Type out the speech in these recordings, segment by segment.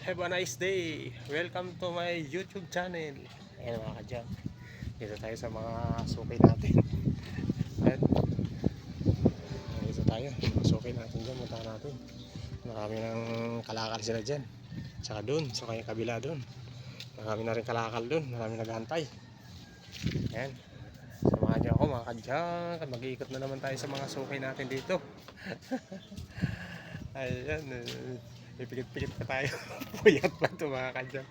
have a nice day. Welcome to my YouTube channel. Ayan mga kadyan, dito tayo sa mga suki natin. Ayan, dito tayo, suki natin dyan, punta natin. Marami ng kalakal sila dyan. Tsaka dun, sa kanyang kabila dun, marami na rin kalakal dun, marami naghantay. Ayan, samahan niyo ako mga kadyan, mag-iikot na naman tayo sa mga suki natin dito. Ayan, pipikit-pikit pa tayo. Puyat pa ito mga kadyan.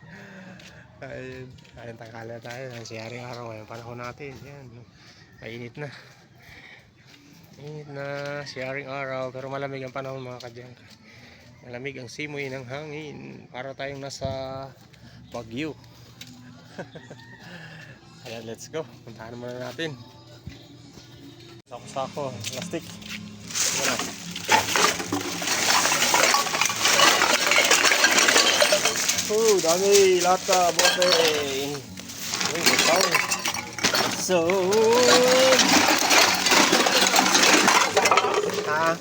Ayun, tangkala tayo. Nangyari araw ngayon panahon natin. Yan, mainit na. Mainit na, sharing araw. Pero malamig ang panahon mga kadyan. Malamig ang simoy ng hangin. Para tayong nasa Baguio. Ayan, let's go. Puntahan muna natin. Sako-sako, plastic. Wala. Dami, lata, bote. Uy, ito. So,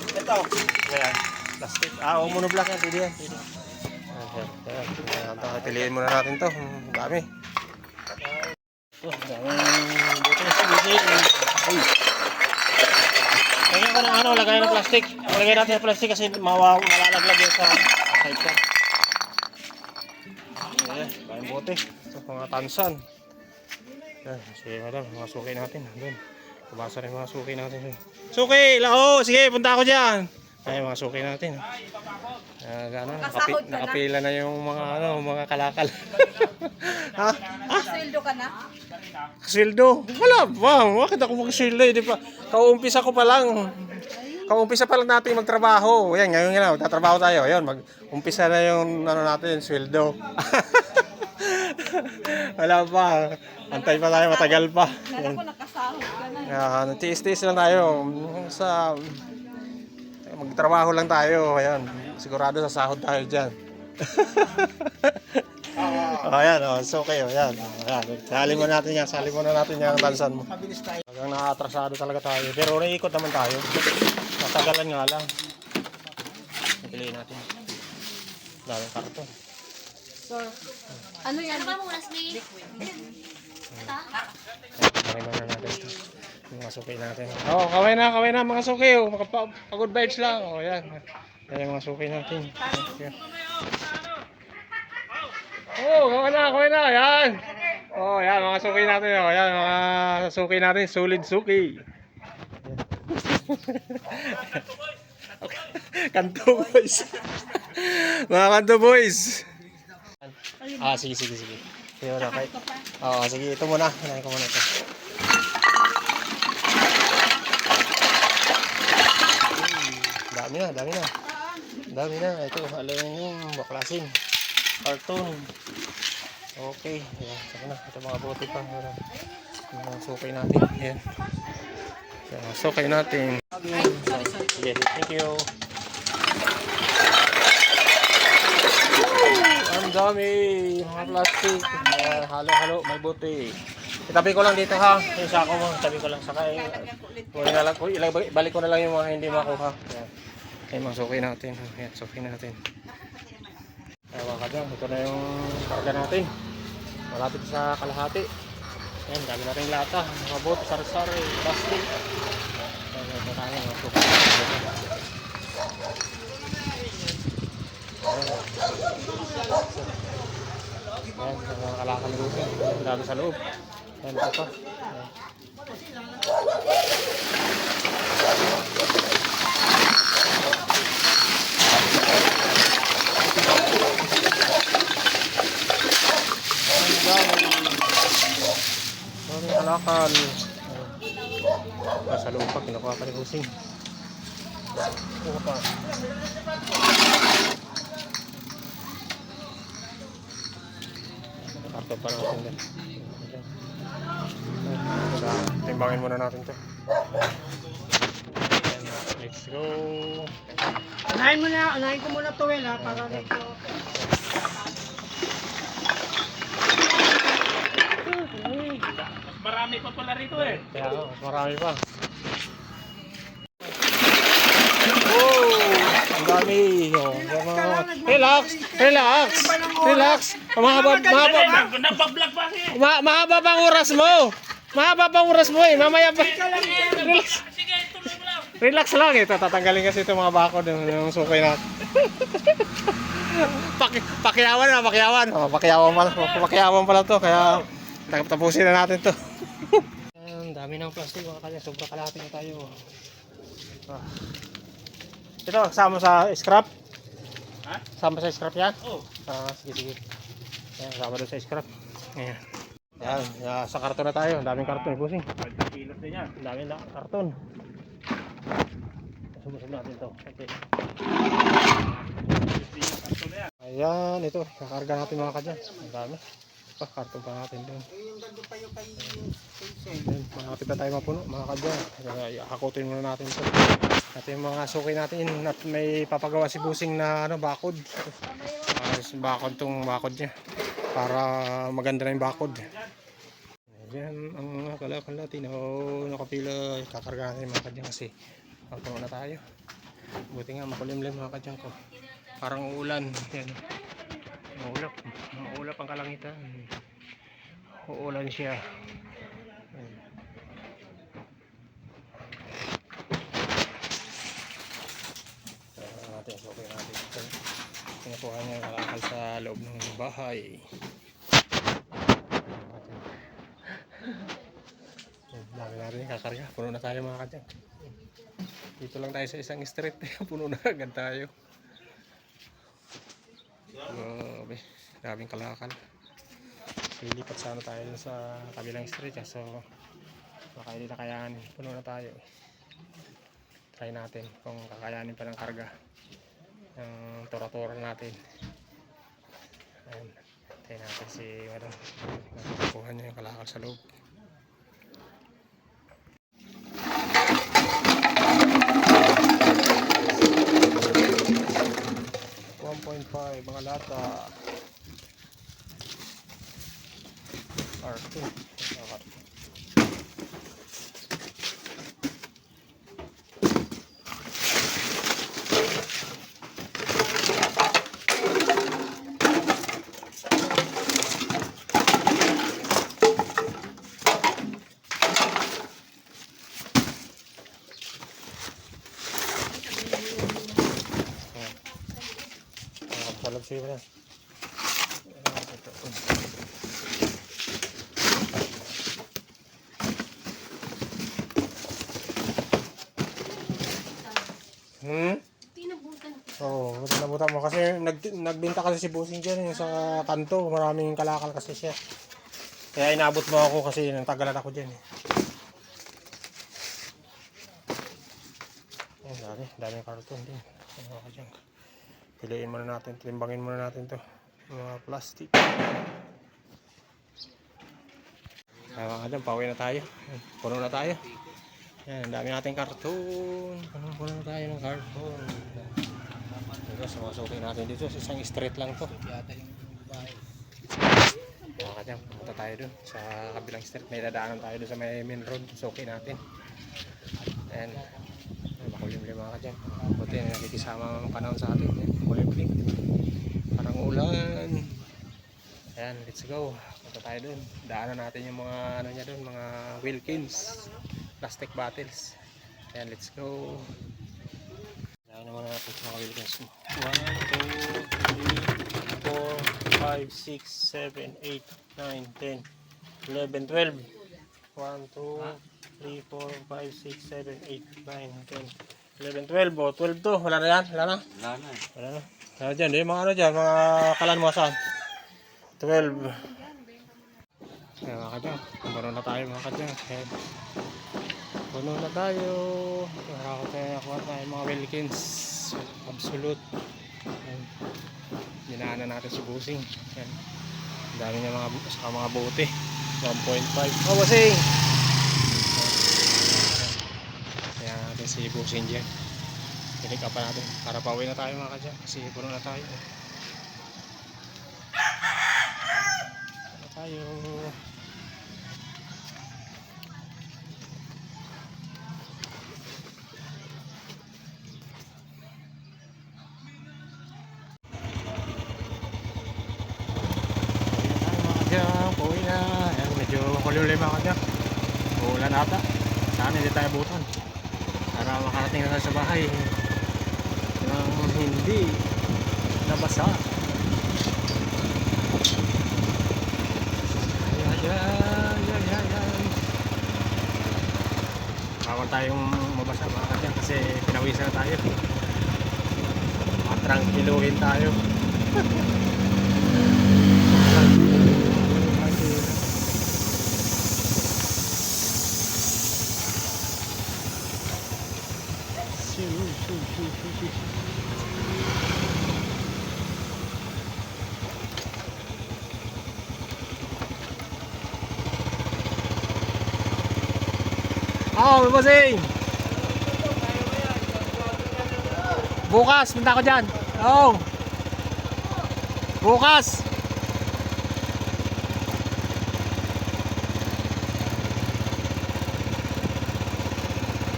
ito. Ayan, plastic. Huwag mo na-block yan. Pwede yan. Ayan, piliin muna natin to. Dami. Daming bote. Uy. Lagyan ko ng ano, lagay ng plastic. Lagay natin ng plastic kasi malalaglag yan sa side ko. Ayan, kayang bote. Ito, mga tansan. Ayan, sige madam, mga suki natin. Doon, kabasa rin mga suki natin. Suki! Lao! Sige, punta ako dyan! Ayan, mga suki natin. Nakapila na yung mga kalakal. Ha? Sweldo ka na? Sweldo? Wala ba? Bakit ako mag-sweldo? Di pa. Kauumpisa ko pa lang. Kauumpisa pa lang natin magtrabaho. Ayan, ngayon nga, tatrabaho tayo. Ayan, mag-umpisa na yung natin, sweldo. Wala pa. Antay pa tayo, matagal pa. Kala ko nakasahod ka na. Tiis-tiis lang tayo. Magtrabaho lang tayo. Ayan, sigurado sa sahod tayo dyan. Ayan, so okay. Ayan. Sali mo natin yan. Sali mo na natin yung tansan mo. Hanggang naatrasado talaga tayo. Pero naikot naman tayo. Matagalan nga lang. Piliin natin. Daming karton. So, ano yan? Ano ba muna, Smee? Ito? Pariman na natin ito. Mga suki natin. Kaway na mga suki. Pagod vibes lang. Ayan. Ayan yung mga suki natin. Kaway na. Ayan. Ayan mga suki natin. Ayan mga suki natin. Solid suki. Kanto boys. Mga kanto boys. Sige. Sige na kay. Sige, ito muna. Unahin ko muna ito. Dami na. Ito, alam yung baklasin. Cartoon. Okay. Ayan, saka na. Ito mga bote pa. Mga sukay natin. Ayan. Sukay natin. Sige, thank you. Ang dami. Mga plastic. Halo-halo. May bote. Itabi ko lang dito ha. Yung sako mo. Itabi ko lang. Saka balik ko na lang yung mga hindi makuha. Ayan. Ayan mga suki natin. Ayan, suki natin. Ayan mga kadang. Ito na yung karga natin. Malapit sa kalahati. Ayan, dami natin lata. Mga bote, sari-sari, plastic. Ayan, ito tayo mga suki. Ayan, mga kalakal dito. Dami sa loob. Ayan, ito pa. Ayan. Dami kalakal. Sa loob pa, kinukuha pa ni Busing. Kuha pa. Karton pa natin din. Timbangin muna natin ito. Let's go. Unahin ko muna to ha, para dito. Marami pa pala rito eh. Kaya marami pa. dami. Oh, relax, relax, relax. Mahaba pang oras mo. Mahaba pang oras mo eh. Mamaya pa. Relax. Relax lang eh. Tatanggalin kasi itong mga bakod yung sukay natin. Pakyawan na, pakyawan. Oh, pakyawan pala to. Kaya tapusin na natin to. Ang dami ng plastic mga kanya. Sobrang kalahati na tayo. Ito, sama sa scrap? Ha? Sama sa scrap yan? Oo. Sige. Ayan, sama doon sa scrap. Ayan. Yan, sa karton na tayo. Ang daming karton, busing. 5 kilos din yan. Ang daming karton. Sumusog natin ito. Okay. Ayan, ito. Kakarga natin mga kadyan. Ang dami. Karton pa natin doon. Malapit na tayo mapuno mga kadyan. Hakutin muna natin ito. At yung mga sukay natin at may papagawa si busing na bakod. Bakod niya. Para maganda na yung bakod. Ayan ang mga kalakal natin. Nakapila. Kakarga natin mga kadyan kasi mapuno na tayo. Buti nga makulimlim mga kadyan ko. Parang uulan. Ayan. Maulap ang kalangitan. Uulan siya. Okay natin. Pinakuha niya yung kalakal sa loob ng bahay. Dami natin yung kakarga. Puno na tayo mga kadyan. Dito lang tayo sa isang street. Puno na agad tayo. Grabe. Daming kalakal. Lilipat sana tayo sa kabilang street. So baka hindi na kayanin. Puno na tayo. Try natin kung kakayanin pa ng karga ng tora-tora natin. Ayan. Tayo natin si madam. Nakukuha niya yung kalakal sa loob. Mga lata R2 Walang siya na. Oo, nabutan mo kasi nagbenta kasi si Busing dyan yung sa kanto, maraming kalakal kasi siya. Kaya inabot mo ako kasi nagtagalan ako dyan eh. Ayan, daming karton din. Ano ka dyan? Piliin muna natin, timbangin muna natin to mga plastic. Mga kadyan, pauwi na tayo. Puno na tayo. Yan, dami nating karton. Puno na tayo ng karton. Dito, sumasukin natin dito. Isang street lang to. Mga kadyan, pumunta tayo dun sa kabilang street. May dadaanan tayo dun sa may main road. Sukin natin. Ayan. Makulimlim mga kadyan. Buti na nakikisama ang panahon sa atin. Makulimlim. Parang ulan. Ayan, let's go. Punta tayo dun. Daanan natin yung mga ano niya dun, mga Wilkins plastic bottles. Ayan, let's go. Daanan naman natin sa mga Wilkins. 1, 2, 3, 4, 5, 6, 7, 8, 9, 10, 11, 12. 1, 2, 3, 4, 5, 6, 7, 8, 9, 10, 11, 12. O, 12 to. Wala na yan? Wala na? Wala na. Wala dyan. Yung mga ano dyan, mga kalan mo saan? 12. Ayan mga kadyan. Puno na tayo mga kadyan. Puno na tayo. Nakakot tayo mga Wilkins. Absolute. Dinaanan natin si Busing. Ayan. Ang dami niya mga bote. 1.5. Oh, Busing! Ayan natin si Busing dyan. Pinik up pa natin. Para pauwi na tayo mga kadyan. Kasi puno na tayo. Tayo. na. Ayan, medyo kulimlim ako dyan. Uulan ata. Sana hindi tayo butan. Para makarating na tayo sa bahay. Nang hindi nabasa. Ayan. Bawal tayong mabasa mga kadyan kasi pinawisan na tayo. Matrangkiluhin tayo. Oh, bossing! Bukas, punta ko dyan. Oh! Bukas!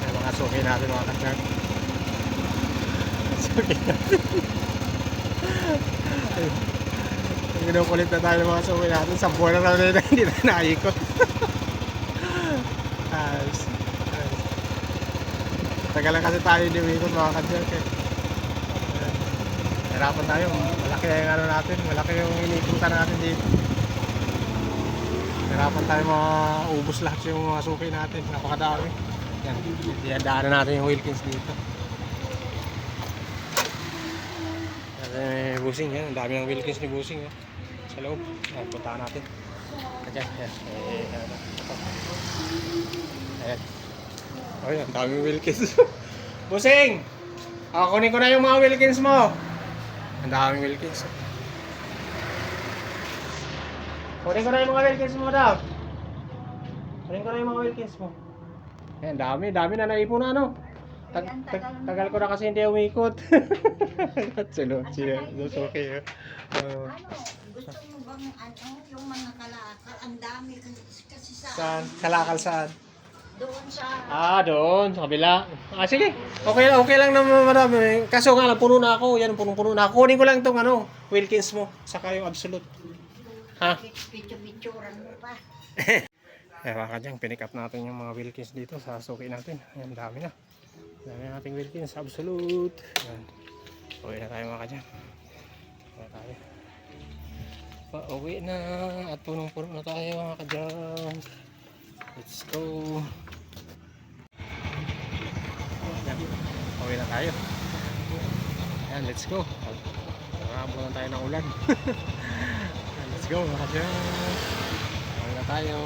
Ay, mga suki natin mga kachat. Suki natin. Ginukulit na tayo ng mga suki natin. 10 na raw na hindi na naikot. Tagalan kasi tayo inimikot mga kachat. Hirapan tayo. Malaki yung ano natin. Malaki yung inikutan natin dito. Hirapan tayo maubos lahat yung mga suki natin. Napakadami. Yan. Dinadaanan natin yung Wilkins dito. Yan, busing yan. Ang dami ng Wilkins ni busing. Yan. Sa loob. Yan, puntaan natin. Ayan. Ayan. Oh, yan. Ang daming Wilkins. Busing! Kunin ko na yung mga Wilkins mo. Ang daming Wilkins. Kunin ko na yung mga Wilkins mo daw. Kunin ko na yung mga Wilkins mo. Ayan, dami na naipon na, ano? Tagal ko na kasi hindi umikot. Sino, okay. Gusto mo bang yung mga kalakal? Ang dami kasi Saan? Kalakal saan? doon sa... Doon, sa kabila. Sige. Okay lang naman marami. Kaso nga lang, puno na ako. Yan, punong-puno na ako. Kunin ko lang itong Wilkins mo. Saka yung Absolute. Ha? Picture-picturean mo pa. Mga kadyang, pinick up natin yung mga Wilkins dito sa suki natin. Ayan, dami na. Dami na nating Wilkins. Absolute. Ayan. Uwi na tayo mga kadyang. Uwi na tayo. Pauwi na. At punong-puno na tayo mga kadyang. Let's go. Ayan, pauwi na tayo. Ayan, let's go. Nakabunan tayo ng ulan. Ayan, let's go mga kadyang. Pauwi na tayo.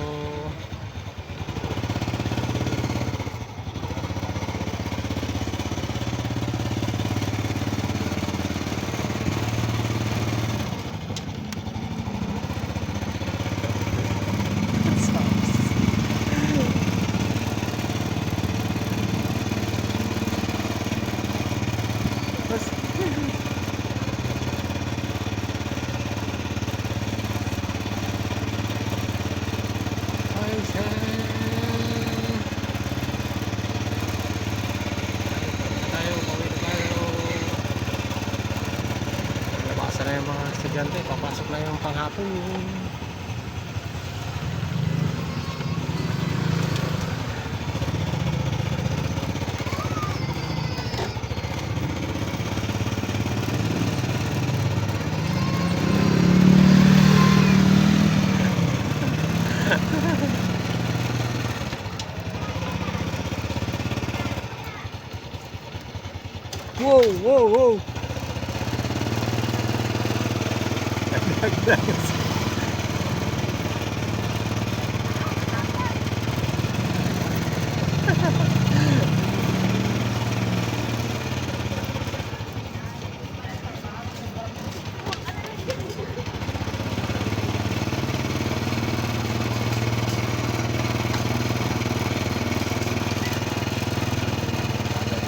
Labasan na yung mga estudyante, papasok na yung panghapon. Wow!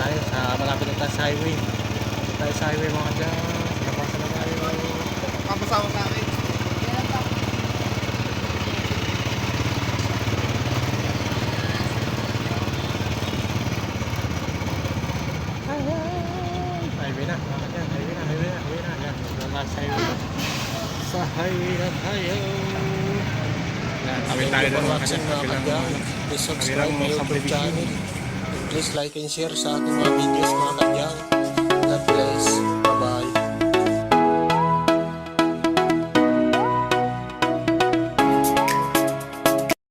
Tayo sa malapit na tayo sa highway. Tayo sa highway mga dyan. Labasan na tayo. Kapasama sa akin. Highway na mga dyan. Highway na. Yan. Sa highway na tayo. Tawid tayo Thank you doon for mga watching kadyang. mga kadyang. Please subscribe kabilang my YouTube subdivision. channel. Please like and share sa aking mga videos mga kadyang.